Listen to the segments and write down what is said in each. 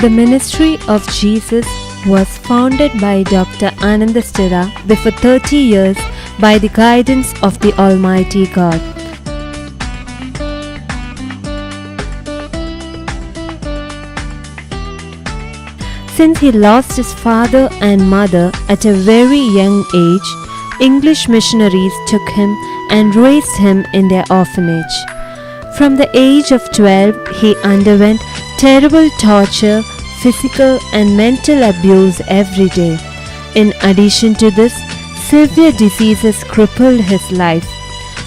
The ministry of Jesus was founded by Dr. Anandastira before 30 years by the guidance of the Almighty God. Since he lost his father and mother at a very young age, English missionaries took him and raised him in their orphanage. From the age of 12, he underwent terrible torture, physical and mental abuse every day. In addition to this, severe diseases crippled his life.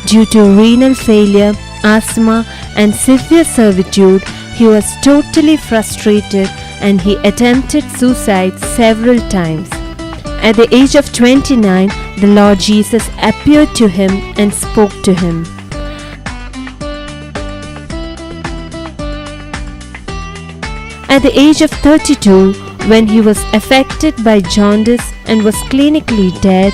Due to renal failure, asthma and severe servitude, he was totally frustrated and he attempted suicide several times. At the age of 29, the Lord Jesus appeared to him and spoke to him. At the age of 32, when he was affected by jaundice and was clinically dead,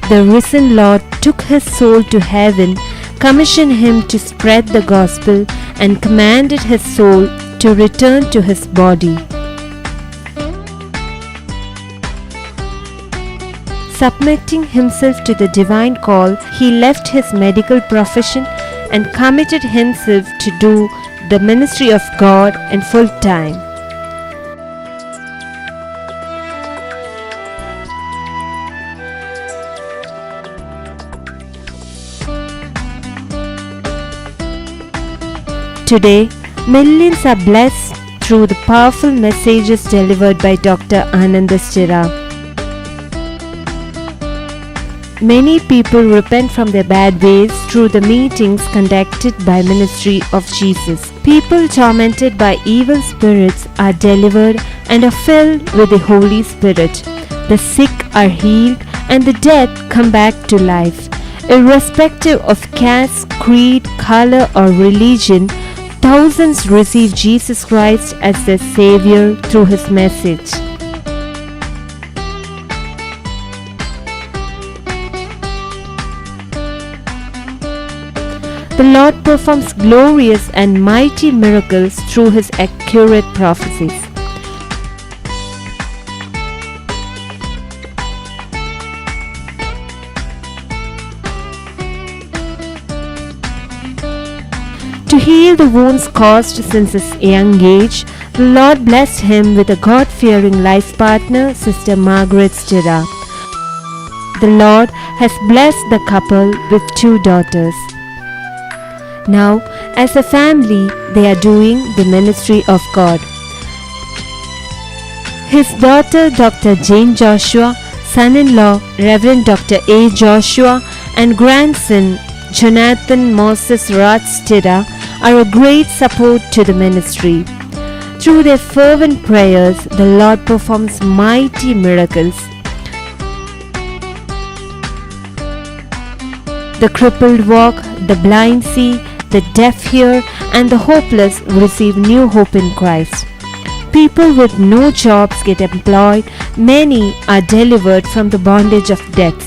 the risen Lord took his soul to heaven, commissioned him to spread the gospel, and commanded his soul to return to his body. Submitting himself to the divine call, he left his medical profession and committed himself to do the ministry of God in full time. Today, millions are blessed through the powerful messages delivered by Dr. Anandastira. Many people repent from their bad ways through the meetings conducted by Ministry of Jesus. People tormented by evil spirits are delivered and are filled with the Holy Spirit. The sick are healed and the dead come back to life. Irrespective of caste, creed, color or religion, thousands receive Jesus Christ as their Savior through His message. The Lord performs glorious and mighty miracles through His accurate prophecies. To heal the wounds caused since his young age, the Lord blessed him with a God-fearing life partner, Sister Margaret Stira. The Lord has blessed the couple with 2 daughters. Now, as a family, they are doing the ministry of God. His daughter, Dr. Jane Joshua, son-in-law, Reverend Dr. A. Joshua, and grandson, Jonathan Moses Raj Stira, are a great support to the ministry. Through their fervent prayers, the Lord performs mighty miracles. The crippled walk, the blind see, the deaf hear, and the hopeless receive new hope in Christ. People with no jobs get employed, many are delivered from the bondage of death.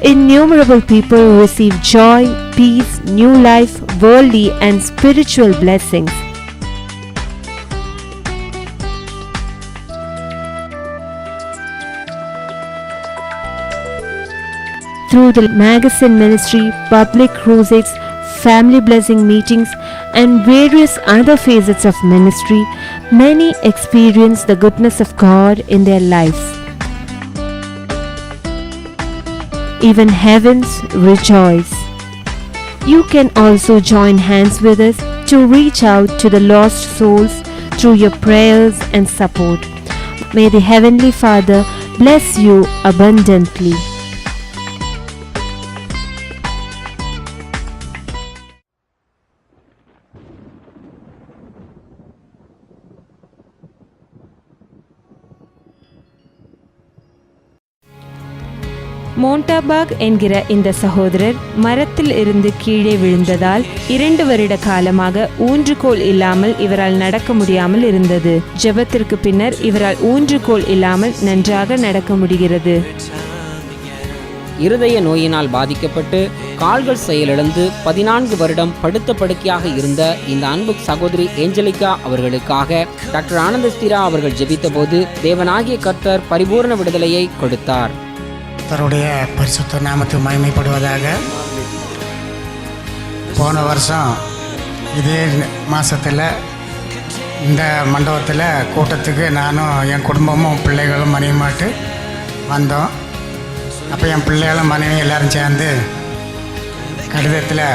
Innumerable people receive joy, peace, new life, worldly and spiritual blessings. Through the magazine ministry, public crusades, family blessing meetings, and various other facets of ministry, many experience the goodness of God in their lives. Even heavens rejoice. You can also join hands with us to reach out to the lost souls through your prayers and support. May the Heavenly Father bless you abundantly. மோண்டாபாக் என்கிற இந்த சகோதரர் மரத்தில் இருந்து கீழே விழுந்ததால் 2 வருட காலமாக ஊன்றுகோல் இல்லாமல் இவரால் நடக்க முடியாமல் இருந்தது. ஜெபத்திற்கு பின்னர் இவரால் ஊன்றுகோல் இல்லாமல் நன்றாக நடக்க முடிகிறது. இருதய நோயினால் பாதிக்கப்பட்டு கால்கள் செயலிழந்து 14 வருடம் படுத்த படுக்கையாக இருந்த இந்த அன்பு சகோதரி ஏஞ்சலிகா அவர்களுக்காக டாக்டர் ஆனந்தஸ்திரா அவர்கள் ஜெபித்த போது தேவனாகிய கர்த்தர் பரிபூர்ண விடுதலையை கொடுத்தார். கர்த்தருடைய பரிசுத்த நாமத்துக்கு மகிமைப்படுவதாக. போன வருஷம் இதே மாதத்தில் இந்த மண்டபத்தில் கூட்டத்துக்கு நானும் என் குடும்பமும் பிள்ளைகளும் மனைவிமாட்டு வந்தோம். அப்போ என் பிள்ளைகளும் மனைவி எல்லோரும் சேர்ந்து கடிதத்தில்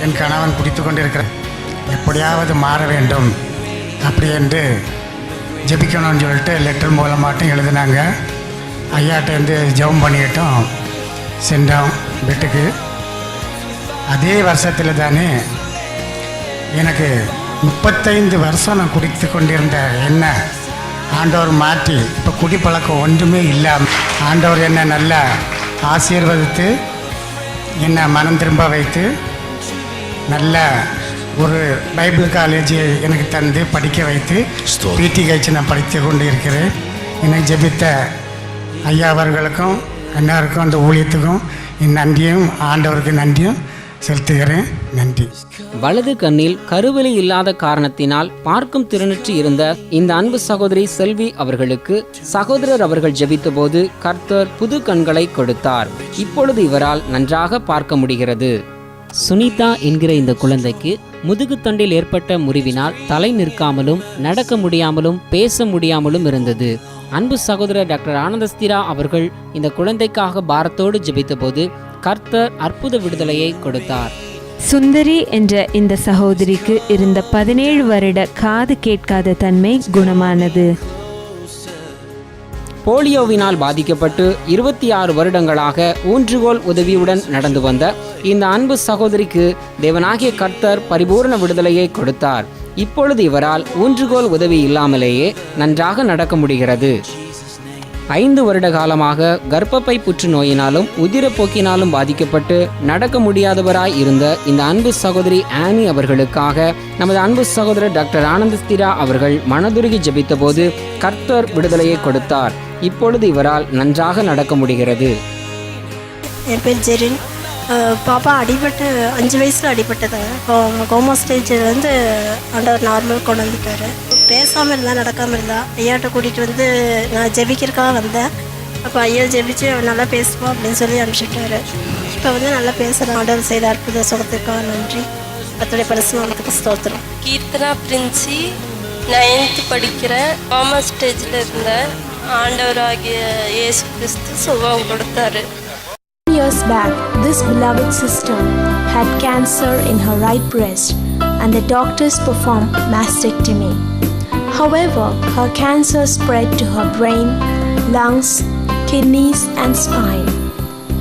என் கணவன் குடித்து கொண்டிருக்கிற எப்படியாவது மாற வேண்டும் அப்படி என்று ஜெபிக்கணும்னு சொல்லிட்டு லெட்டர் மூலமாட்டும் எழுதினாங்க. ஐயாட்டேருந்து ஜெபம் பண்ணிக்கிட்டோம் சென்றோம் வீட்டுக்கு. அதே வருஷத்தில் தானே எனக்கு 35 வருஷம் நான் குடித்து கொண்டிருந்த என்ன ஆண்டவர் மாற்றி இப்போ குடிப்பழக்கம் ஒன்றுமே இல்லாமல் ஆண்டவர் என்னை நல்லா ஆசீர்வதித்து என்னை மனம் திரும்ப வைத்து நல்ல ஒரு பைபிள் காலேஜ் எனக்கு தந்து படிக்க வைத்து பிடிஹெச் நான் படித்து கொண்டு இருக்கிறேன். என்னை ஜெபித்த ஐயா அவர்களுக்கும் அண்ணாருக்கும் அந்த ஊழியத்துக்கும் என் நன்றியும் ஆண்டவருக்கு நன்றியும் செலுத்துகிறேன். நன்றி. வலது கண்ணில் கருவலி இல்லாத காரணத்தினால் பார்க்கும் திறனற்று இருந்த இந்த அன்பு சகோதரி செல்வி அவர்களுக்கு சகோதரர் அவர்கள் ஜெபித்த போது கர்த்தர் புது கண்களை கொடுத்தார். இப்பொழுது இவரால் நன்றாக பார்க்க முடிகிறது. சுனிதா என்கிற இந்த குழந்தைக்கு முதுகுத்தண்டில் ஏற்பட்ட முறிவினால் தலை நிற்காமலும் நடக்க முடியாமலும் பேச முடியாமலும் இருந்தது. அன்பு சகோதரர் டாக்டர் ஆனந்தஸ்திரா அவர்கள் இந்த குழந்தைக்காக பாரத்தோடு ஜெபித்த போது கர்த்தர் அற்புத விடுதலையை கொடுத்தார். சுந்தரி என்ற இந்த சகோதரிக்கு இருந்த 17 வருட காது கேட்காத தன்மை குணமானது. போலியோவினால் பாதிக்கப்பட்டு 26 வருடங்களாக ஊன்றுகோல் உதவியுடன் நடந்து வந்த இந்த அன்பு சகோதரிக்கு தேவனாகிய கர்த்தர் பரிபூர்ண விடுதலையை கொடுத்தார். இப்பொழுது இவரால் ஊன்றுகோல் உதவி இல்லாமலேயே நன்றாக நடக்க முடிகிறது. 5 வருட காலமாக கர்ப்பப்பை புற்றுநோயினாலும் உதிரப்போக்கினாலும் பாதிக்கப்பட்டு நடக்க முடியாதவராய் இருந்த இந்த அன்பு சகோதரி ஆனி அவர்களுக்காக நமது அன்பு சகோதரர் டாக்டர் ஆனந்தஸ்திரா அவர்கள் மனதுருகி ஜெபித்த போது கர்த்தர் விடுதலையை கொடுத்தார். இப்பொழுது இவரால் நன்றாக நடக்க முடிகிறது. என் பேர் ஜெரின். பாப்பா அடிபட்டு 5 வயசில் அடிபட்டதுங்க. இப்போ கோமா ஸ்டேஜில் ஆண்டவர் நார்மல் கொண்டு வந்துட்டார். பேசாமல் இருந்தால் நடக்காமல் இருந்தால் ஐயாட்ட கூட்டிகிட்டு வந்து நான் ஜெபிக்கிறதுக்காக வந்தேன். அப்போ ஐயா ஜெபிச்சு நல்லா பேசுவோம் அப்படின்னு சொல்லி அனுப்பிச்சிட்டாரு. இப்போ நல்லா பேசுகிறேன். ஆண்டவர் செய்த அற்புத சுகத்துக்காக நன்றி. அத்தோடைய பரிசுநாமத்துக்கு ஸ்தோத்திரம். கீர்த்தனா பிரின்சி 9th படிக்கிறேன். கோமா ஸ்டேஜில் இருந்தேன். ஆண்டவராகிய இயேசு கிறிஸ்து சுகம் கொடுத்தாரு. Years back, this beloved sister had cancer in her right breast and the doctors performed mastectomy. However, her cancer spread to her brain, lungs, kidneys and spine.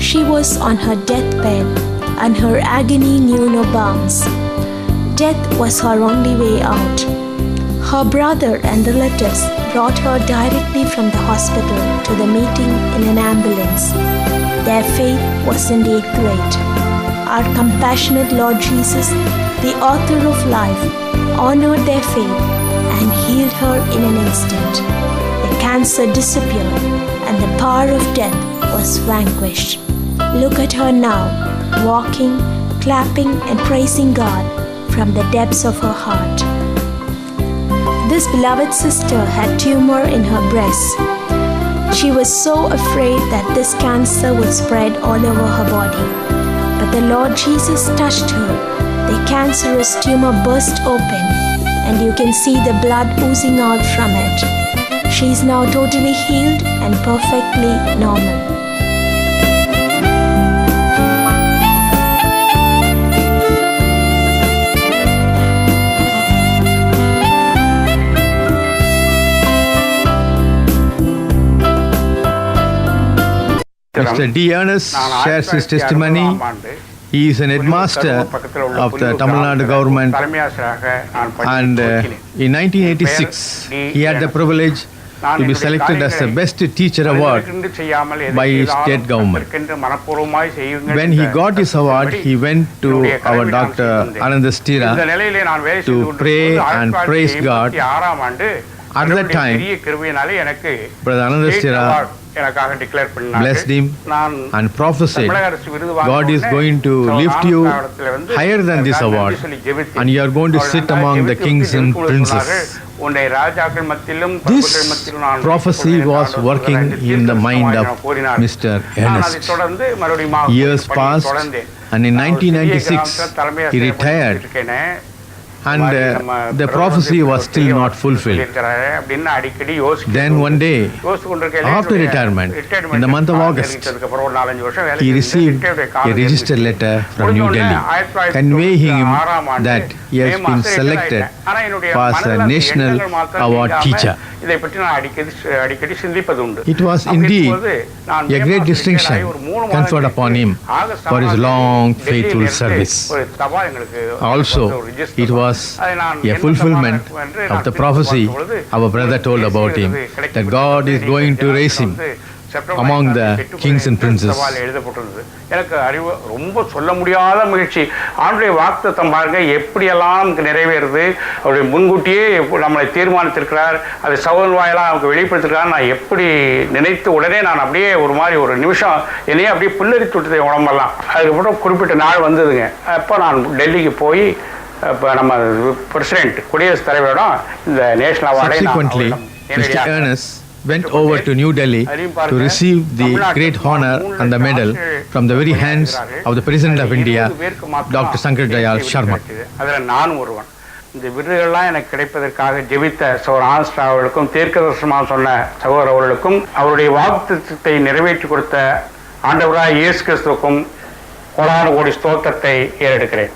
She was on her deathbed and her agony knew no bounds. Death was her only way out. Her brother and relatives brought her directly from the hospital to the meeting in an ambulance. Their faith was indeed great. Our compassionate Lord Jesus, the author of life, honored their faith and healed her in an instant. The cancer disappeared and the power of death was vanquished. Look at her now, walking, clapping and praising God from the depths of her heart. This beloved sister had tumor in her breast. She was so afraid that this cancer would spread all over her body. But the Lord Jesus touched her. The cancerous tumor burst open and you can see the blood oozing out from it. She is now totally healed and perfectly normal. Mr. D. Ernest shares his testimony. He is an headmaster of the Tamil Nadu government, and in 1986 he had the privilege to be selected as the best teacher award by state government. When he got his award, he went to our Dr. Anandastira to pray and praise God. At that time, Brother Anandastira எனக்காக declare பண்ணாங்க. blessed him நான் and prophesied, தமிழக அரசு விருது வாங்கின God is உடனே going to lift you இடத்துல வந்து higher than this நன்றி award, சொல்லி ஜெபித்தேன். and you are going to our sit நன்றாக among the ஜெபித்து kings and ஜெபிக்கும்போது princes. சொன்னார்கள், உன்னை ராஜாக்கள் மத்தியிலும் This பிரபுக்கள் மத்தியிலும் நான் prophecy was working in the mind of Mr. நான் அதை Ernest. தொடர்ந்து மறுபடியும் Years passed, and in 1996 he retired, and the prophecy was still not fulfilled. Then one day, after retirement, in the month of August, he received a registered letter from New Delhi conveying him that he has been selected as a national award teacher. It was indeed a great distinction conferred upon him for his long faithful service. Also, it was a fulfillment of the prophecy our brother told about him, that God is going to raise him among the kings and princes. எனக்கு அறிவு ரொம்ப சொல்ல முடியாத மகிழ்ச்சி. ஆண்டுடைய வாக்குத்தத்தம் பாருங்க எப்படியெல்லாம் நமக்கு நிறைவேறுது. அவருடைய முன்கூட்டியே நம்மளை தீர்மானித்திருக்கிறார், அதை சகோதரன் வாயிலாக நமக்கு வெளிப்படுத்திருக்கிறார். நான் எப்படி நினைத்து உடனே நான் அப்படியே ஒரு மாதிரி ஒரு நிமிஷம் என்னையே அப்படியே புல்லரித்து விட்டது உடம்பெல்லாம். அதுக்கப்புறம் குறிப்பிட்ட நாள் வந்ததுங்க. அப்போ நான் டெல்லிக்கு போய் இப்போ நம்ம பிரசிடென்ட் குடியரசுத் தலைவரிடம் இந்த national அவார்டை Subsequently, Mr. Ernest went over to New Delhi to receive the great honor and the medal from the very hands of the President of India, Dr. Shankar Dayal Sharma. அதில் நானும் ஒருவன். இந்த விருதுகள்லாம் எனக்கு கிடைப்பதற்காக ஜெபித்த சகோதரர் ஆனஸ்ட் அவர்களுக்கும் தீர்க்கதரிசனமாக சொன்ன சகோதரர் அவர்களுக்கும் அவருடைய வாக்குத்தத்தத்தை நிறைவேற்றி கொடுத்த ஆண்டவராய் இயேசு கிறிஸ்துவுக்கும் கோடான கோடி ஸ்தோத்திரத்தை ஏறெடுக்கிறேன்.